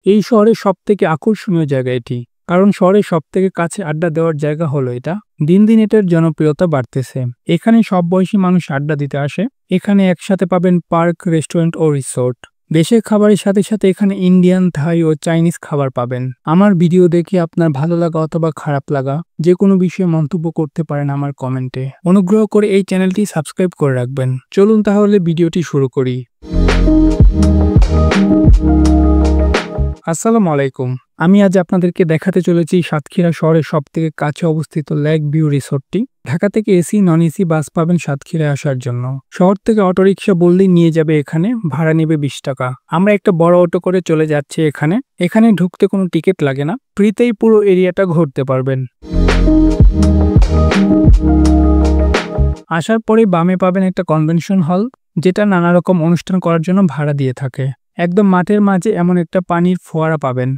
এই শহরের সবথেকে আকর্ষণীয় জায়গা এটি, কারণ শহরের সবথেকে কাছে আড্ডা দেওয়ার জায়গা হলো এটা। দিন দিন এটার জনপ্রিয়তা বাড়তেছে। এখানে সব বয়সী মানুষ আড্ডা দিতে আসে। এখানে একসাথে পাবেন পার্ক, রেস্টুরেন্ট ও রিসোর্ট। দেশের খাবারের সাথে সাথে এখানে ইন্ডিয়ান, থাই ও চাইনিজ খাবার পাবেন। আমার ভিডিও দেখে আপনার ভালো লাগা অথবা খারাপ লাগা যে কোনো বিষয়ে মন্তব্য করতে পারেন আমার কমেন্টে। অনুগ্রহ করে এই চ্যানেলটি সাবস্ক্রাইব করে রাখবেন। চলুন তাহলে ভিডিওটি শুরু করি। আসসালামু আলাইকুম। আমি আজ আপনাদেরকে দেখাতে চলেছি সাতক্ষীরা শহরের সবথেকে কাছে অবস্থিত লেক ভিউ রিসোর্টটি। ঢাকা থেকে এসি, নন এসি বাস পাবেন সাতক্ষীরায় আসার জন্য। শহর থেকে অটোরিকশা বললেই নিয়ে যাবে এখানে, ভাড়া নেবে 20 টাকা। আমরা একটা বড় অটো করে চলে যাচ্ছি এখানে। এখানে ঢুকতে কোনো টিকিট লাগে না, ফ্রিতেই পুরো এরিয়াটা ঘুরতে পারবেন। আসার পরে বামে পাবেন একটা কনভেনশন হল, যেটা নানা রকম অনুষ্ঠান করার জন্য ভাড়া দিয়ে থাকে। একদম মাঠের মাঝে এমন একটা পানির ফোয়ারা পাবেন।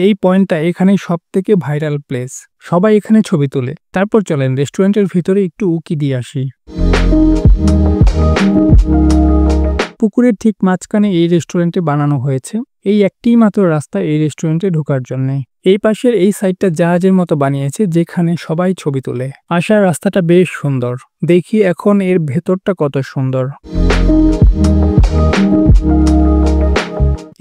এই পয়েন্টটা এখানে সবথেকে ভাইরাল প্লেস। সবাই এখানে ছবি তোলে। তারপর চলেন রেস্টুরেন্টের ভিতরে একটু উকি দিয়ে আসি। পুকুরের ঠিক মাঝখানে এই রেস্টুরেন্টে বানানো হয়েছে। এই একটিই মাত্র রাস্তা এই রেস্টুরেন্টে ঢোকার জন্য। এই পাশের এই সাইডটা জাহাজের মতো বানিয়েছে, যেখানে সবাই ছবি তোলে। আসার রাস্তাটা বেশ সুন্দর। দেখি এখন এর ভেতরটা কত সুন্দর।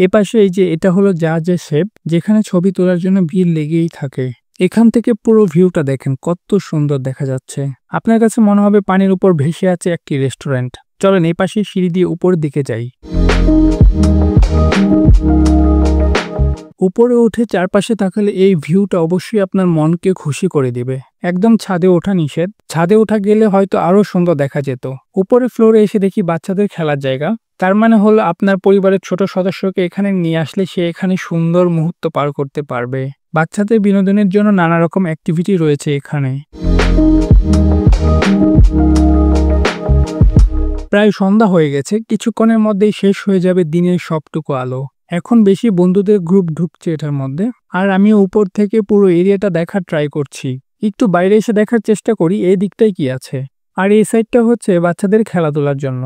এপাশে এটা হলো জাহাজের শেপ, যেখানে ছবি তোলার জন্য ভিড় লেগেই থাকে। এখান থেকে পুরো ভিউটা দেখেন, কত সুন্দর দেখা যাচ্ছে। আপনার কাছে মনে হবে পানির উপর ভেসে আছে একটি রেস্টুরেন্ট। চলেন এই পাশে সিঁড়ি দিয়ে উপরের দিকে যাই। উপরে উঠে চারপাশে তাকালে এই ভিউটা অবশ্যই আপনার মনকে খুশি করে দিবে। একদম ছাদে ওঠা নিষেধ। ছাদে ওঠা গেলে হয়তো আরো সুন্দর দেখা যেত। উপরে ফ্লোরে এসে দেখি বাচ্চাদের খেলার জায়গা। তার মানে হলো আপনার পরিবারের ছোট সদস্যকে এখানে নিয়ে আসলে সে এখানে সুন্দর মুহূর্ত পার করতে পারবে। বাচ্চাদের বিনোদনের জন্য নানা রকম অ্যাক্টিভিটি রয়েছে এখানে। প্রায় সন্ধ্যা হয়ে গেছে, কিছুক্ষণের মধ্যেই শেষ হয়ে যাবে দিনের সবটুকু আলো। এখন বেশি বন্ধুদের গ্রুপ ঢুকছে এটার মধ্যে, আর আমি উপর থেকে পুরো এরিয়াটা দেখার ট্রাই করছি। একটু বাইরে এসে দেখার চেষ্টা করি এই দিকটায় কি আছে। আর এই সাইডটা হচ্ছে বাচ্চাদের খেলাধুলার জন্য।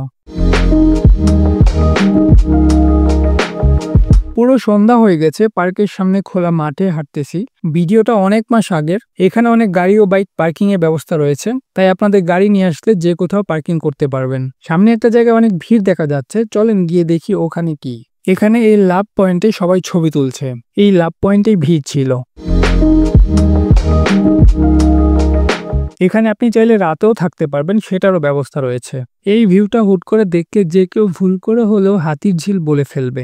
পুরো সন্ধ্যা হয়ে গেছে, পার্কের সামনে খোলা মাঠে হাঁটতেছি। ভিডিওটা অনেক মাস আগের। এখানে অনেক গাড়ি ও বাইক পার্কিং এর ব্যবস্থা রয়েছে, তাই আপনাদের গাড়ি নিয়ে আসলে যে কোথাও পার্কিং করতে পারবেন। সামনে একটা জায়গায় অনেক ভিড় দেখা যাচ্ছে, চলেন গিয়ে দেখি ওখানে কি। এখানে এই লাভ পয়েন্টে সবাই ছবি তুলছে। এই লাভ পয়েন্টেই ভিড় ছিল। এখানে আপনি চাইলে রাতেও থাকতে পারবেন, সেটারও ব্যবস্থা রয়েছে। এই ভিউটা হুট করে দেখতে যে কেউ ভুল করে হলেও হাতির ঝিল বলে ফেলবে।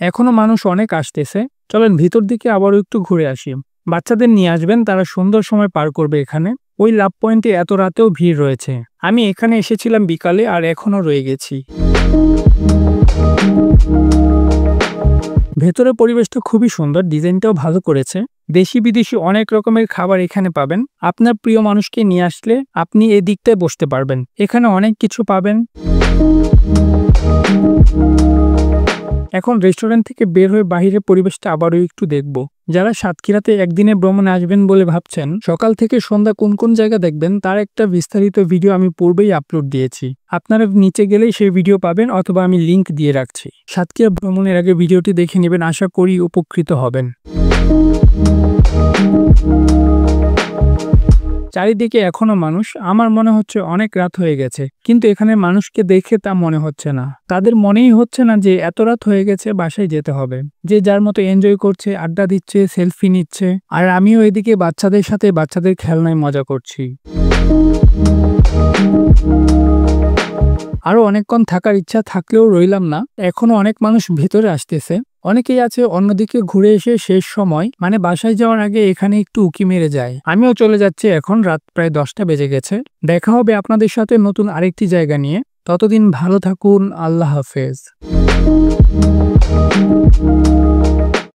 এখনো মানুষ অনেক আসতেছে। চলেন ভিতর দিকে আবারও একটু ঘুরে আসি। বাচ্চাদের নিয়ে আসবেন, তারা সুন্দর সময় পার করবে এখানে। ওই লাভ পয়েন্টে এত রাতেও ভিড় রয়েছে। আমি এখানে এসেছিলাম বিকালে, আর এখনো রয়ে গেছি। ভেতরের পরিবেশটা খুবই সুন্দর, ডিজাইনটাও ভালো করেছে। দেশি বিদেশি অনেক রকমের খাবার এখানে পাবেন। আপনার প্রিয় মানুষকে নিয়ে আসলে আপনি এই দিকটায় বসতে পারবেন। এখানে অনেক কিছু পাবেন। এখন রেস্টুরেন্ট থেকে বের হয়ে বাহিরের পরিবেশটা আবারও একটু দেখব। যারা সাতক্ষীরাতে একদিনে ভ্রমণে আসবেন বলে ভাবছেন, সকাল থেকে সন্ধ্যা কোন কোন জায়গা দেখবেন তার একটা বিস্তারিত ভিডিও আমি পূর্বেই আপলোড দিয়েছি। আপনারা নিচে গেলেই সেই ভিডিও পাবেন, অথবা আমি লিংক দিয়ে রাখছি। সাতক্ষীরা ভ্রমণের আগে ভিডিওটি দেখে নেবেন, আশা করি উপকৃত হবেন। চারিদিকে এখনো মানুষ। আমার মনে হচ্ছে অনেক রাত হয়ে গেছে, কিন্তু এখানে মানুষকে দেখে তা মনে হচ্ছে না। তাদের মনেই হচ্ছে না যে এত রাত হয়ে গেছে, বাসায় যেতে হবে। যে যার মতো এনজয় করছে, আড্ডা দিচ্ছে, সেলফি নিচ্ছে। আর আমিও এদিকে বাচ্চাদের সাথে বাচ্চাদের খেলনায় মজা করছি। আরো অনেকক্ষণ থাকার ইচ্ছা থাকলেও রইলাম না। এখনো অনেক মানুষ ভেতরে আসতেছে। অনেকেই আছে অন্যদিকে ঘুরে এসে শেষ সময় মানে বাসায় যাওয়ার আগে এখানে একটু উকি মেরে যায়। আমিও চলে যাচ্ছি, এখন রাত প্রায় 10টা বেজে গেছে। দেখা হবে আপনাদের সাথে নতুন আরেকটি জায়গা নিয়ে। ততদিন ভালো থাকুন। আল্লাহ হাফেজ।